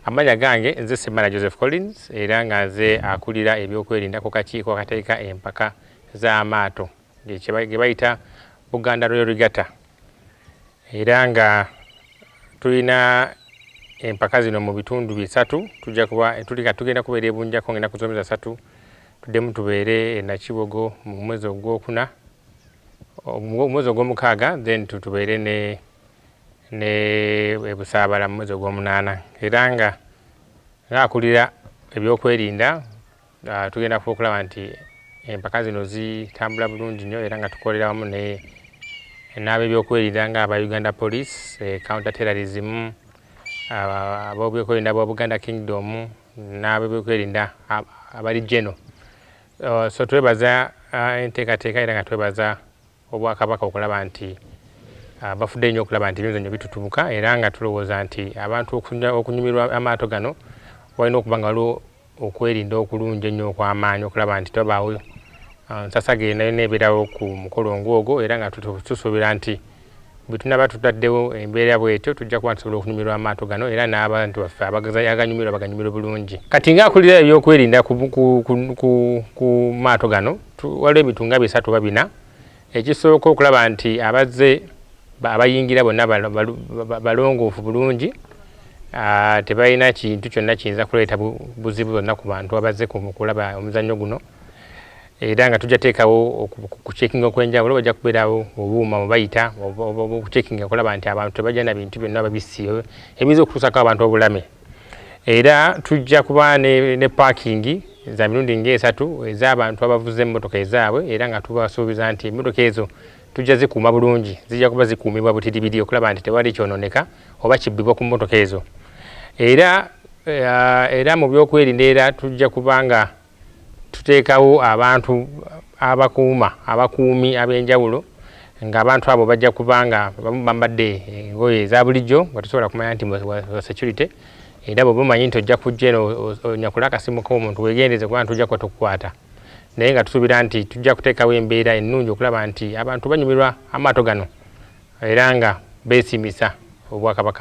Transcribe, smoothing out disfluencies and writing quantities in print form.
Amanya gange nze Semana Joseph Collins era nga nze akulira ebyokwerinda ku kakiiko akateeka empaka z'amaato ge bayita Buganda Royal Regatta, era nga tulina empaka zino mu bitundu bisatu. Tugenda kubeera e Bunjako ngenda kuzomeza 3, tuddemu tubeere e Nakibogo mu mwezi ogwokuna, omwezi ogw'omukaaga, then tubeere ne Busaabala mu mwezi ogw'omunaana. Era nga akulira ebyokwerinda tugenda okulaba nti empaka zino zitambula bulungi nnyo, era nga tukolera wamu n'ab'ebyokwerinda nga aba Uganda Police, Counter Terrorism, ab'ebyokwerinda bwa Buganda Kingdom n'ab'ebyokwerinda abali General. So twebaza enteekateeka era nga twebaza Obwakabaka okulaba nti bafudde nnyo okulaba nti ebyenzanyo bitutubuka, era nga tulowooza nti abantu okunyumirwa amaato gano walina okuba nga waliwo okwerinda okulungi ennyo okw'amaanyi okulaba nti tobaawo nsasage nayo ebeerawo ku mukolo ng'ogwo, era nga tusuubira nti bwe tunaba tutaddewo embeera bwetyo tujja kuba tusobola okunyumirwa amaato gano, era n'abantu baffe aganyumirwa baganyumirwe bulungi. Kati ng'akulira ebyokwerinda ku maato gano waliwo ebitunga 3 oba 4. Ekisooka okulaba nti abazze abayingira bonna balongoofu bulungi, tebalina kintu kyonna kiyinza kuleeta buzibu bwonna ku bantu abazze kulaba omuzannyo guno. Era nga tujja teekawo okucekinga okw'enjawulo, bajja kubeerawo obuuma bwe bayita okucekinga okulaba nti abantu tebajja na bintu byonna babissi ebiyinza okutuusako abantu obulame. Era tujja kuba ne paakingi za mirundi nga 3 ez'abantu abavuze emmotoka ezaabwe, era nga tubasuubiza nti emmotoka ezo tujja zikuuma bulungi, zijja kuba zikuumibwa butiribiri okulaba nti tewali kyonooneka oba kibbibwa ku mmotoka ezo. Era mu byokwerinda era tujja kuba nga tuteekawo abantu abakuumi ab'enjawulo, ng'abantu abo bajja kuba nga bambadde engoye eza bulijjo nga tusobola kumanya nti wa security, era bwe bumanyi nti ojja kujja eno onyakula akasimu k'omuntu weegendeze kuba nti ojja kuba tokukwata. Naye nga tusuubira nti tujja kuteekawo embeera ennungi okulaba nti abantu banyumirwa amaato gano era nga beesimisa Obwakabaka.